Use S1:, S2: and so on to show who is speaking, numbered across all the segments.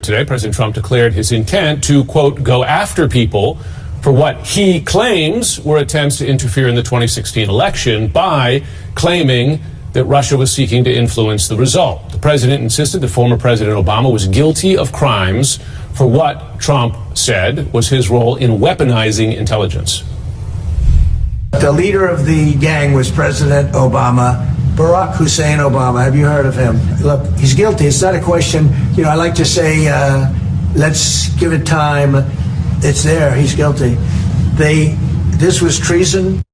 S1: today, President Trump declared his intent to, quote, go after people for what he claims were attempts to interfere in the 2016 election by claiming that Russia was seeking to influence the result. The president insisted that former President Obama was guilty of crimes for what Trump said was his role in weaponizing intelligence.
S2: The leader of the gang was President Obama, Barack Hussein Obama. Have you heard of him? Look, he's guilty. It's not a question. I like to say, let's give it time. It's there. He's guilty. This was treason.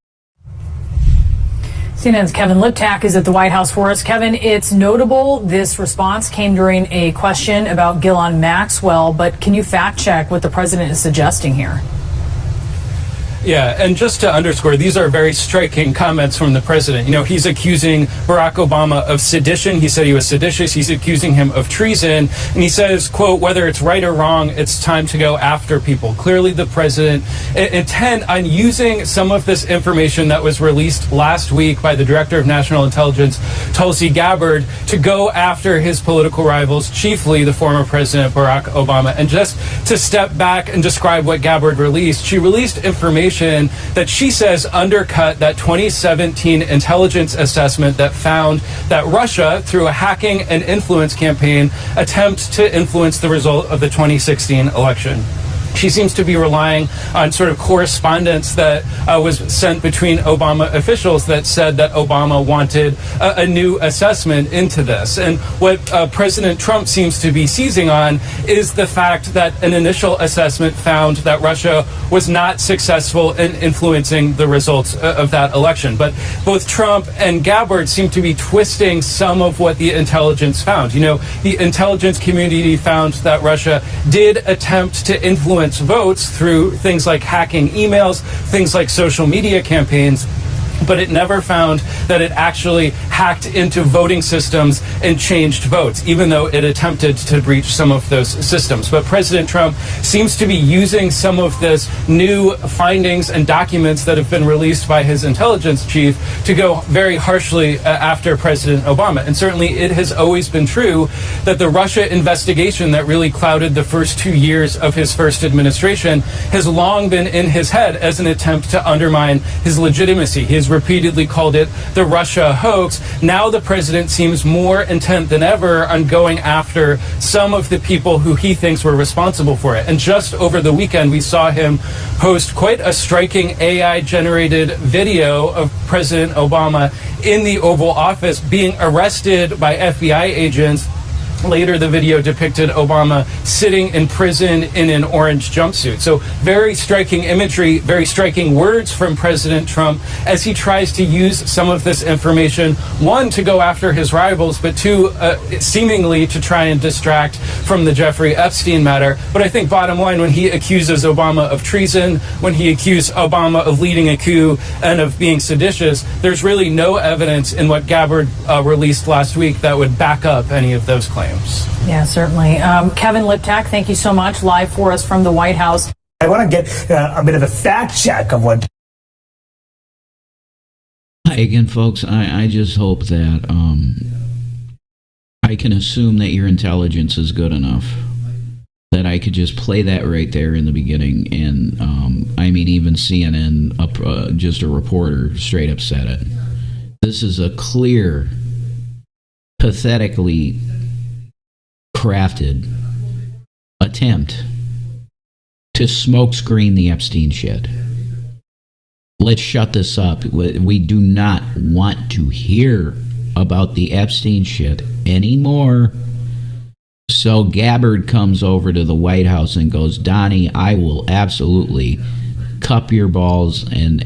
S3: CNN's Kevin Liptak is at the White House for us. Kevin, it's notable this response came during a question about Ghislaine Maxwell, but can you fact check what the president is suggesting here?
S4: Yeah, and just to underscore, these are very striking comments from the president. He's accusing Barack Obama of sedition. He said he was seditious. He's accusing him of treason. And he says, quote, whether it's right or wrong, it's time to go after people. Clearly, the president intent on using some of this information that was released last week by the Director of National Intelligence, Tulsi Gabbard, to go after his political rivals, chiefly the former President Barack Obama. And just to step back and describe what Gabbard released, she released information that she says undercut that 2017 intelligence assessment that found that Russia, through a hacking and influence campaign, attempts to influence the result of the 2016 election. She seems to be relying on sort of correspondence that was sent between Obama officials that said that Obama wanted a new assessment into this. And what President Trump seems to be seizing on is the fact that an initial assessment found that Russia was not successful in influencing the results of that election. But both Trump and Gabbard seem to be twisting some of what the intelligence found. The intelligence community found that Russia did attempt to influence votes through things like hacking emails, things like social media campaigns, but it never found that it actually hacked into voting systems and changed votes, even though it attempted to breach some of those systems. But President Trump seems to be using some of this new findings and documents that have been released by his intelligence chief to go very harshly after President Obama. And certainly it has always been true that the Russia investigation that really clouded the first 2 years of his first administration has long been in his head as an attempt to undermine his legitimacy. He has repeatedly called it the Russia hoax. Now the president seems more intent than ever on going after some of the people who he thinks were responsible for it. And just over the weekend, we saw him post quite a striking AI-generated video of President Obama in the Oval Office being arrested by FBI agents. Later, the video depicted Obama sitting in prison in an orange jumpsuit. So very striking imagery, very striking words from President Trump as he tries to use some of this information, one, to go after his rivals, but two, seemingly to try and distract from the Jeffrey Epstein matter. But I think bottom line, when he accuses Obama of treason, when he accused Obama of leading a coup and of being seditious, there's really no evidence in what Gabbard released last week that would back up any of those claims.
S3: Yeah, certainly. Kevin Liptak, thank you so much, live for us from the White House.
S5: I want to get a bit of a fact check of what.
S6: Again, folks, I just hope that I can assume that your intelligence is good enough that I could just play that right there in the beginning. And even CNN, just a reporter, straight up said it. This is a clear, pathetically crafted attempt to smokescreen the Epstein shit. Let's shut this up. We do not want to hear about the Epstein shit anymore. So Gabbard comes over to the White House and goes, Donnie, I will absolutely cup your balls and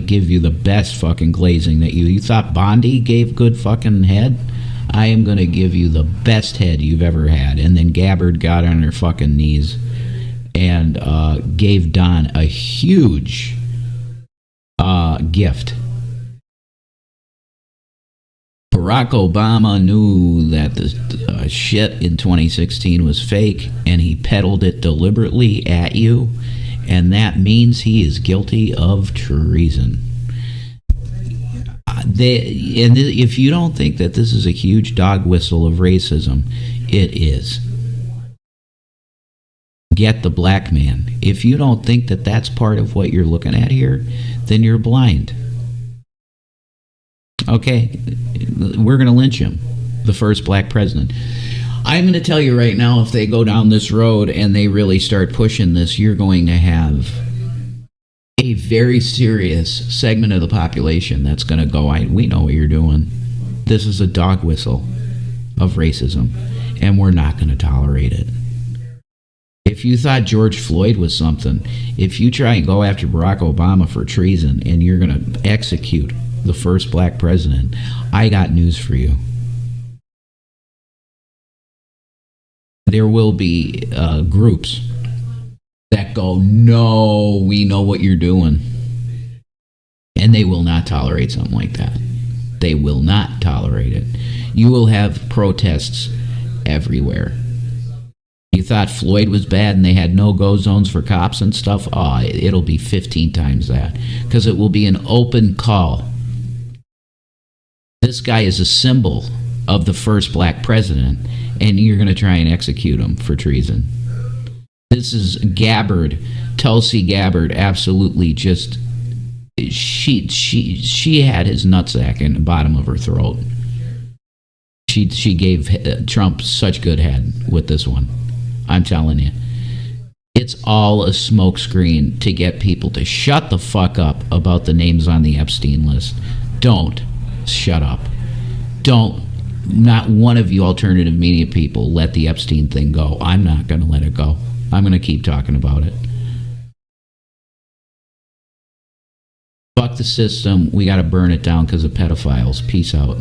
S6: give you the best fucking glazing that you thought Bondi gave good fucking head. I am going to give you the best head you've ever had. And then Gabbard got on her fucking knees and gave Don a huge gift. Barack Obama knew that the shit in 2016 was fake, and he peddled it deliberately at you, and that means he is guilty of treason. If you don't think that this is a huge dog whistle of racism, it is. get the black man. If you don't think that that's part of what you're looking at here, then you're blind. Okay, we're going to lynch him, the first black president. I'm going to tell you right now, if they go down this road and they really start pushing this, you're going to have a very serious segment of the population that's going to go, we know what you're doing. This is a dog whistle of racism, and we're not going to tolerate it. If you thought George Floyd was something, if you try and go after Barack Obama for treason and you're going to execute the first black president, I got news for you. There will be groups that go, no, we know what you're doing. And they will not tolerate something like that. They will not tolerate it. You will have protests everywhere. You thought Floyd was bad and they had no-go zones for cops and stuff? Oh, it'll be 15 times that. Because it will be an open call. This guy is a symbol of the first black president, and you're going to try and execute him for treason. This is Gabbard, Tulsi Gabbard, absolutely just, she had his nutsack in the bottom of her throat. She gave Trump such good head with this one. I'm telling you. It's all a smokescreen to get people to shut the fuck up about the names on the Epstein list. Don't shut up. Don't. Not one of you alternative media people let the Epstein thing go. I'm not going to let it go. I'm going to keep talking about it. Fuck the system. We got to burn it down because of pedophiles. Peace out.